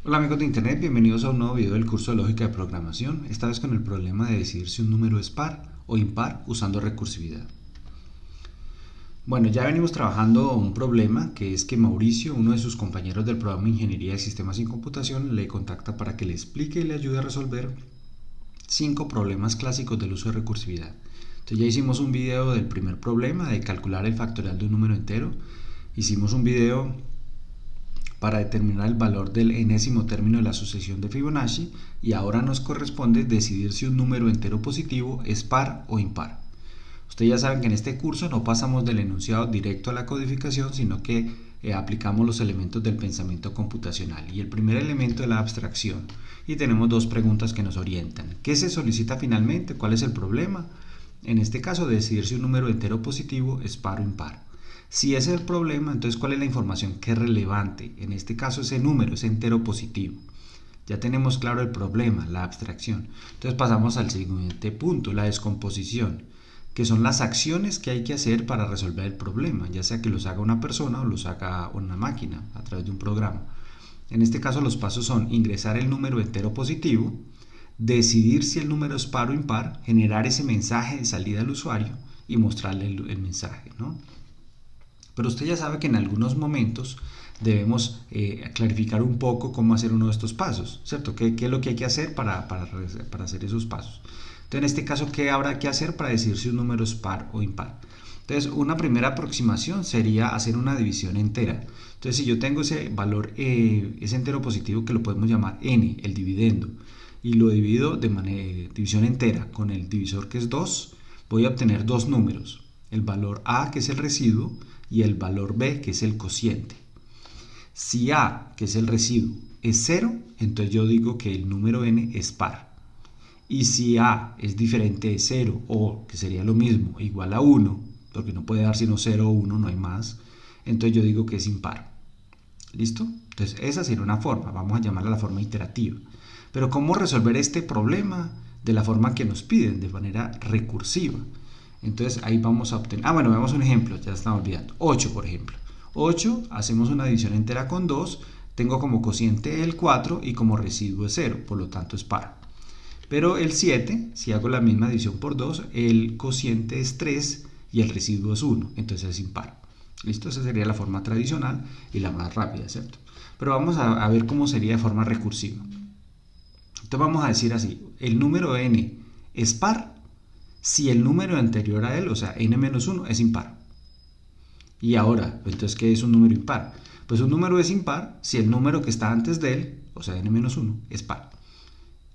Hola amigos de internet, bienvenidos a un nuevo video del curso de lógica de programación, esta vez con el problema de decidir si un número es par o impar usando recursividad. Bueno, ya venimos trabajando un problema que es que Mauricio, uno de sus compañeros del programa de Ingeniería de Sistemas y Computación, le contacta para que le explique y le ayude a resolver 5 problemas clásicos del uso de recursividad. Entonces ya hicimos un video del primer problema de calcular el factorial de un número entero, hicimos un video para determinar el valor del enésimo término de la sucesión de Fibonacci y ahora nos corresponde decidir si un número entero positivo es par o impar. Ustedes ya saben que en este curso no pasamos del enunciado directo a la codificación, sino que aplicamos los elementos del pensamiento computacional y el primer elemento es la abstracción y tenemos dos preguntas que nos orientan. ¿Qué se solicita finalmente? ¿Cuál es el problema? En este caso, decidir si un número entero positivo es par o impar. Si ese es el problema, entonces ¿cuál es la información que es relevante? En este caso ese número es entero positivo. Ya tenemos claro el problema, la abstracción. Entonces pasamos al siguiente punto, la descomposición, que son las acciones que hay que hacer para resolver el problema, ya sea que los haga una persona o los haga una máquina a través de un programa. En este caso los pasos son ingresar el número entero positivo, decidir si el número es par o impar, generar ese mensaje de salida al usuario y mostrarle el mensaje, ¿no? Pero usted ya sabe que en algunos momentos debemos clarificar un poco cómo hacer uno de estos pasos, ¿cierto? ¿Qué es lo que hay que hacer para hacer esos pasos? Entonces, en este caso, ¿qué habrá que hacer para decir si un número es par o impar? Entonces, una primera aproximación sería hacer una división entera. Entonces, si yo tengo ese valor, ese entero positivo que lo podemos llamar n, el dividendo, y lo divido de división entera con el divisor que es 2, voy a obtener dos números, el valor a, que es el residuo, y el valor b, que es el cociente. Si a, que es el residuo, es 0, entonces yo digo que el número n es par. Y si a es diferente de 0 o, que sería lo mismo, igual a 1, porque no puede dar sino 0 o 1, no hay más, entonces yo digo que es impar. ¿Listo? Entonces esa sería una forma, vamos a llamarla la forma iterativa. Pero ¿cómo resolver este problema de la forma que nos piden, de manera recursiva? Entonces ahí vamos a obtener, bueno, veamos un ejemplo, ya estamos olvidando, 8 por ejemplo. 8, hacemos una división entera con 2, tengo como cociente el 4 y como residuo es 0, por lo tanto es par. Pero el 7, si hago la misma división por 2, el cociente es 3 y el residuo es 1, entonces es impar. ¿Listo? Esa sería la forma tradicional y la más rápida, ¿cierto? Pero vamos a ver cómo sería de forma recursiva. Entonces vamos a decir así, el número n es par si el número anterior a él, o sea, n-1, es impar. Y ahora, entonces, ¿qué es un número impar? Pues un número es impar si el número que está antes de él, o sea, n-1, es par.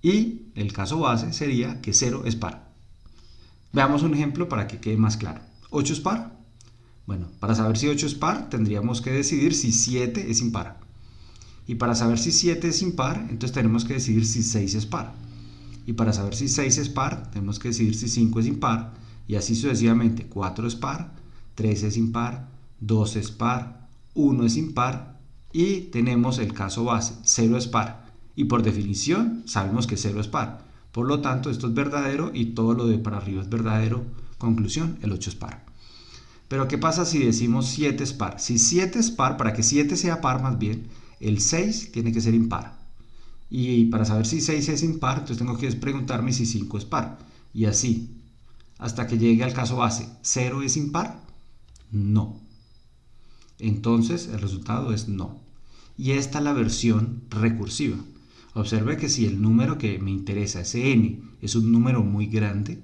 Y el caso base sería que 0 es par. Veamos un ejemplo para que quede más claro. ¿8 es par? Bueno, para saber si 8 es par, tendríamos que decidir si 7 es impar. Y para saber si 7 es impar, entonces tenemos que decidir si 6 es par. Y para saber si 6 es par, tenemos que decidir si 5 es impar, y así sucesivamente. 4 es par, 3 es impar, 2 es par, 1 es impar, y tenemos el caso base, 0 es par. Y por definición sabemos que 0 es par. Por lo tanto, esto es verdadero y todo lo de para arriba es verdadero. Conclusión, el 8 es par. Pero ¿qué pasa si decimos 7 es par? Si 7 es par, para que 7 sea par más bien, el 6 tiene que ser impar. Y para saber si 6 es impar, entonces tengo que preguntarme si 5 es par. Y así, hasta que llegue al caso base. ¿0 es impar? No. Entonces el resultado es no. Y esta es la versión recursiva. Observe que si el número que me interesa, ese n, es un número muy grande,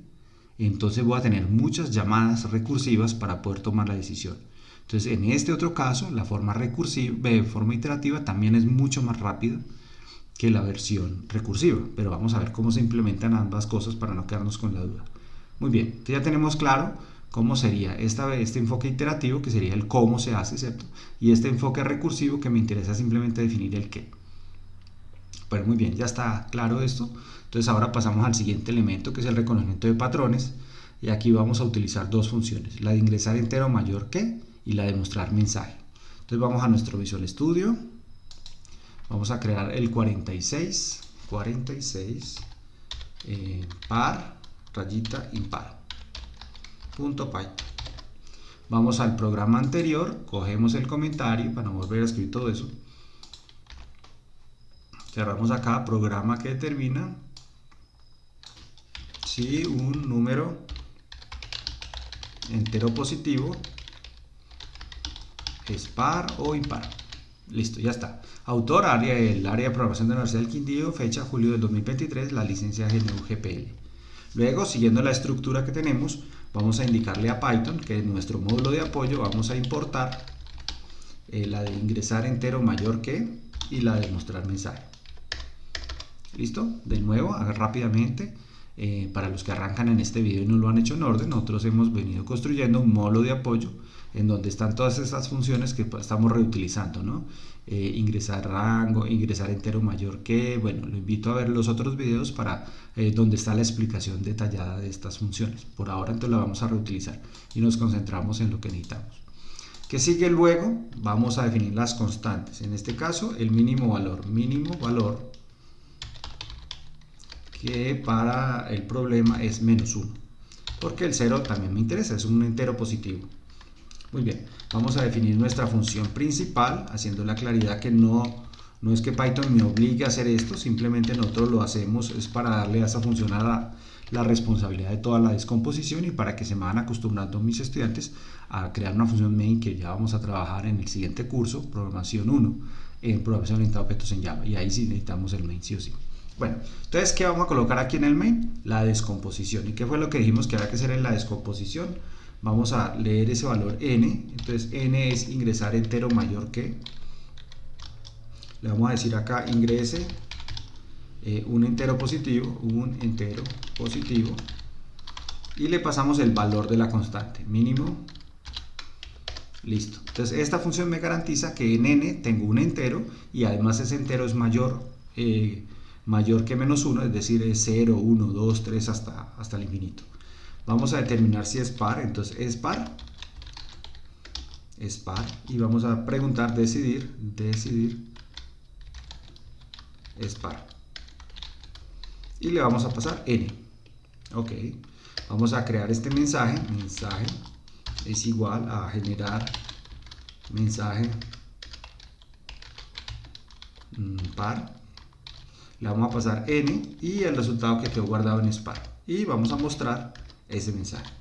entonces voy a tener muchas llamadas recursivas para poder tomar la decisión. Entonces en este otro caso, la forma recursiva, forma iterativa también es mucho más rápida que la versión recursiva, pero vamos a ver cómo se implementan ambas cosas para no quedarnos con la duda. Muy bien, entonces ya tenemos claro cómo sería este enfoque iterativo, que sería el cómo se hace, ¿cierto? Y este enfoque recursivo, que me interesa simplemente definir el qué. Pero muy bien, ya está claro esto. Entonces ahora pasamos al siguiente elemento, que es el reconocimiento de patrones, y aquí vamos a utilizar dos funciones, la de ingresar entero mayor que y la de mostrar mensaje. Entonces vamos a nuestro Visual Studio. Vamos a crear el 46 par, rayita, impar, punto py. Vamos al programa anterior, cogemos el comentario para no volver a escribir todo eso. Cerramos acá, programa que determina si un número entero positivo es par o impar. Listo, ya está. Autor, el área de programación de la Universidad del Quindío, fecha julio del 2023, la licencia GNU-GPL. Luego, siguiendo la estructura que tenemos, vamos a indicarle a Python que en nuestro módulo de apoyo vamos a importar la de ingresar entero mayor que y la de mostrar mensaje. ¿Listo? De nuevo, rápidamente, para los que arrancan en este video y no lo han hecho en orden, nosotros hemos venido construyendo un módulo de apoyo en donde están todas estas funciones que estamos reutilizando, ¿no? Ingresar rango, ingresar entero mayor que, bueno, lo invito a ver los otros videos para donde está la explicación detallada de estas funciones. Por ahora entonces la vamos a reutilizar y nos concentramos en lo que necesitamos. ¿Qué sigue luego? Vamos a definir las constantes. En este caso, el mínimo valor que para el problema es -1, porque el 0 también me interesa, es un entero positivo. Muy bien, vamos a definir nuestra función principal, haciendo la claridad que no es que Python me obligue a hacer esto, simplemente nosotros lo hacemos, es para darle a esa función la responsabilidad de toda la descomposición y para que se me van acostumbrando mis estudiantes a crear una función main que ya vamos a trabajar en el siguiente curso, programación 1, en programación orientada a objetos en Java, y ahí sí necesitamos el main sí o sí. Bueno, entonces, ¿qué vamos a colocar aquí en el main? La descomposición. ¿Y qué fue lo que dijimos que había que hacer en la descomposición? Vamos a leer ese valor n, entonces n es ingresar entero mayor que, le vamos a decir acá ingrese un entero positivo, y le pasamos el valor de la constante, mínimo, listo. Entonces esta función me garantiza que en n tengo un entero y además ese entero es mayor que -1, es decir, es 0, 1, 2, 3 hasta el infinito. Vamos a determinar si es par, entonces es par, y vamos a preguntar decidir es par, y le vamos a pasar n. Ok, vamos a crear este mensaje es igual a generar mensaje par, le vamos a pasar n y el resultado que quedó guardado en es par, y vamos a mostrar ese mensaje.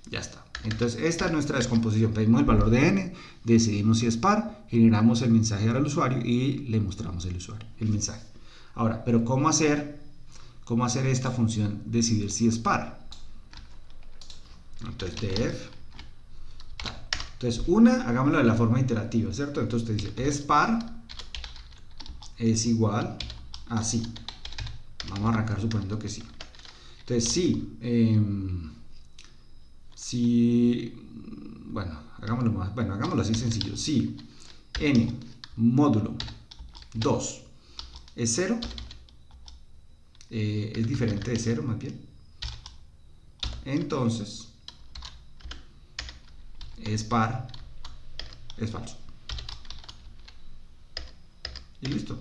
Ya está. Entonces esta es nuestra descomposición. Pedimos el valor de n, decidimos si es par, generamos el mensaje al usuario y le mostramos el mensaje. Ahora, pero ¿cómo hacer esta función decidir si es par? Entonces def. Entonces hagámoslo de la forma iterativa, ¿cierto? Entonces usted dice es par es igual a sí. Vamos a arrancar suponiendo que sí. Entonces hagámoslo así sencillo. Si n módulo 2 es 0, es diferente de 0 más bien, entonces es par, es falso. Y listo.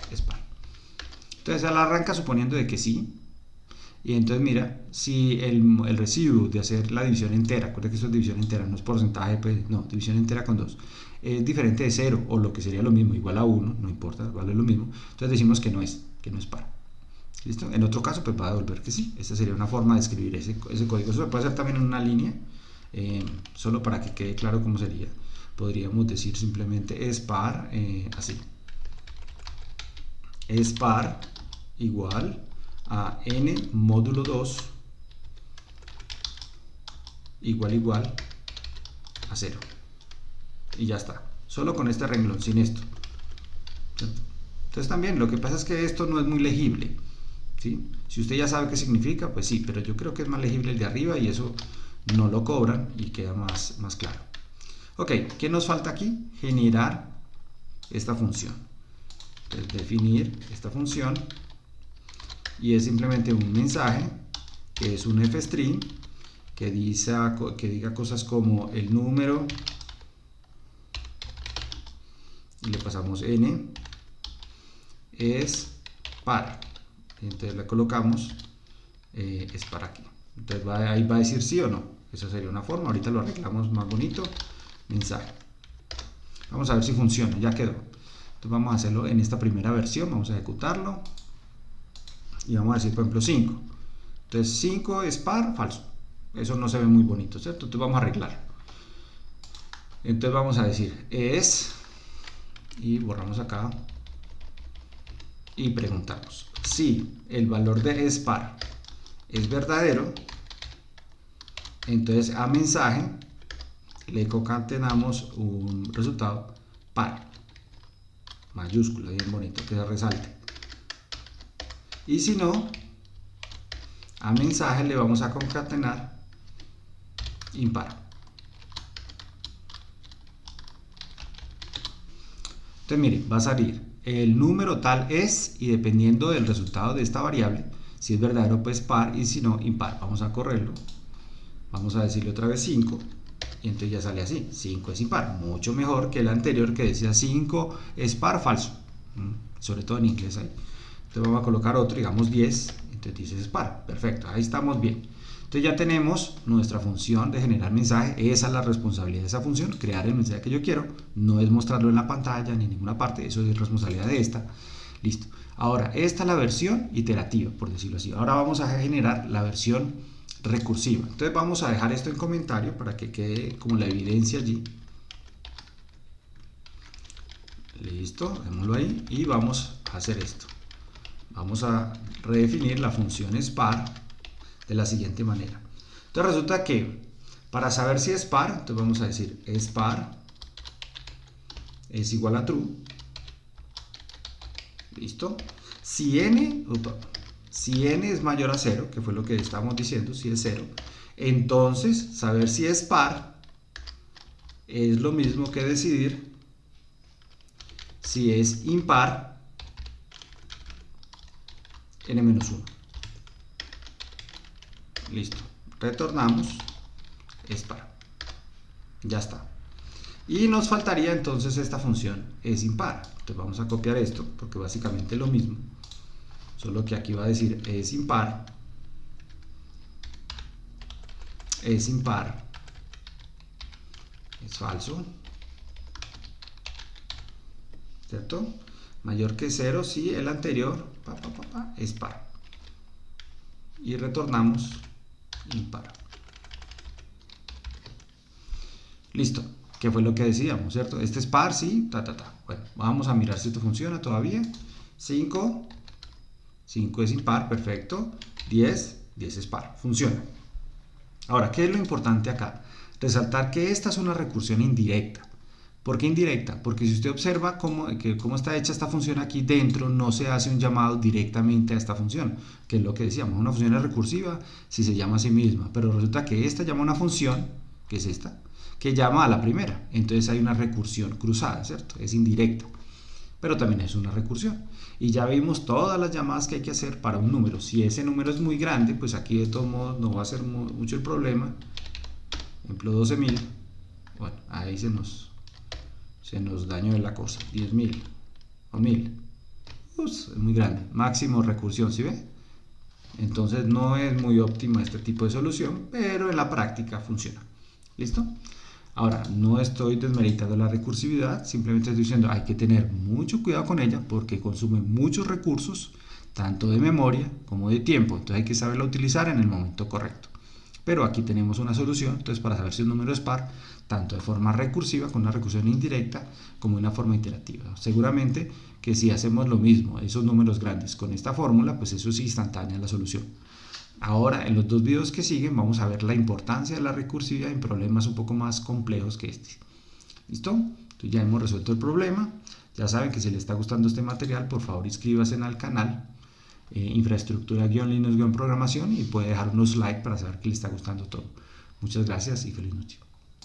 Es par. Entonces él arranca suponiendo de que sí. Y entonces mira, si el residuo de hacer la división entera, acuérdate que esto es división entera, no es porcentaje, pues no, división entera con 2, es diferente de 0, o lo que sería lo mismo, igual a 1, no importa, igual es lo mismo, entonces decimos que no es par. ¿Listo? En otro caso, pues va a devolver que sí. Esta sería una forma de escribir ese código. Eso se puede hacer también en una línea, solo para que quede claro cómo sería. Podríamos decir simplemente es par, así. Es par igual a n módulo 2 igual a 0. Y ya está. Solo con este renglón, sin esto. Entonces también lo que pasa es que esto no es muy legible, ¿sí? Si usted ya sabe qué significa, pues sí, pero yo creo que es más legible el de arriba y eso no lo cobran y queda más claro. Ok, ¿qué nos falta aquí? Generar esta función. Entonces, definir esta función y es simplemente un mensaje que es un fstring que diga cosas como el número y le pasamos n es par, entonces le colocamos es par aquí. Entonces ahí va a decir sí o no. Esa sería una forma, ahorita lo arreglamos más bonito. Mensaje. Vamos a ver si funciona, ya quedó. Entonces vamos a hacerlo en esta primera versión, vamos a ejecutarlo y vamos a decir, por ejemplo, 5. Entonces 5 es par, falso. Eso no se ve muy bonito, ¿cierto? Entonces vamos a arreglarlo. Entonces vamos a decir es, y borramos acá, y preguntamos si el valor de es par es verdadero. Entonces a mensaje le concatenamos un resultado par, mayúscula, bien bonito, que se resalte. Y si no, a mensaje le vamos a concatenar impar. Entonces mire, va a salir el número tal es, y dependiendo del resultado de esta variable, si es verdadero pues par y si no impar. Vamos a correrlo, vamos a decirle otra vez 5 y entonces ya sale así, 5 es impar, mucho mejor que el anterior que decía 5 es par, falso, sobre todo en inglés ahí. Entonces vamos a colocar otro, digamos 10, entonces dice es par, perfecto, ahí estamos bien. Entonces ya tenemos nuestra función de generar mensaje. Esa es la responsabilidad de esa función, crear el mensaje que yo quiero. No es mostrarlo en la pantalla ni en ninguna parte, eso es responsabilidad de esta. Listo. Ahora, esta es la versión iterativa, por decirlo así. Ahora vamos a generar la versión recursiva. Entonces vamos a dejar esto en comentario para que quede como la evidencia allí. Listo, démoslo ahí y vamos a hacer esto. Vamos a redefinir la función spar de la siguiente manera. Entonces resulta que para saber si es par, entonces vamos a decir es par es igual a true. Listo. Si n es mayor a 0, que fue lo que estábamos diciendo, si es 0, entonces saber si es par es lo mismo que decidir si es impar n-1. Listo, retornamos es par, ya está. Y nos faltaría entonces esta función es impar. Entonces vamos a copiar esto porque básicamente es lo mismo, solo que aquí va a decir es impar, es falso, ¿cierto? Mayor que 0 si el anterior es par. Y retornamos impar. Listo, que fue lo que decíamos, ¿cierto? Este es par, sí, Bueno, vamos a mirar si esto funciona todavía. 5 es impar, perfecto. 10 es par, funciona. Ahora, ¿qué es lo importante acá? Resaltar que esta es una recursión indirecta. ¿Por qué indirecta? Porque si usted observa cómo está hecha esta función aquí dentro, no se hace un llamado directamente a esta función, que es lo que decíamos, una función es recursiva si se llama a sí misma, pero resulta que esta llama a una función, que es esta, que llama a la primera, entonces hay una recursión cruzada, ¿cierto? Es indirecta, pero también es una recursión. Y ya vimos todas las llamadas que hay que hacer para un número. Si ese número es muy grande, pues aquí de todos modos no va a ser mucho el problema. Ejemplo 12.000, bueno, ahí se nos dañó la cosa, 10.000 o 1.000, es muy grande, máximo recursión, ¿sí ve? Entonces no es muy óptima este tipo de solución, pero en la práctica funciona. ¿Listo? Ahora, no estoy desmeritando la recursividad, simplemente estoy diciendo hay que tener mucho cuidado con ella porque consume muchos recursos, tanto de memoria como de tiempo, entonces hay que saberla utilizar en el momento correcto. Pero aquí tenemos una solución, entonces para saber si un número es par, tanto de forma recursiva, con una recursión indirecta, como de una forma iterativa. Seguramente que si hacemos lo mismo, esos números grandes con esta fórmula, pues eso es instantánea la solución. Ahora, en los dos videos que siguen, vamos a ver la importancia de la recursividad en problemas un poco más complejos que este. ¿Listo? Entonces ya hemos resuelto el problema. Ya saben que si les está gustando este material, por favor inscríbanse al canal Infraestructura-Linux-Programación y puede dejar unos likes para saber que le está gustando todo. Muchas gracias y feliz noche.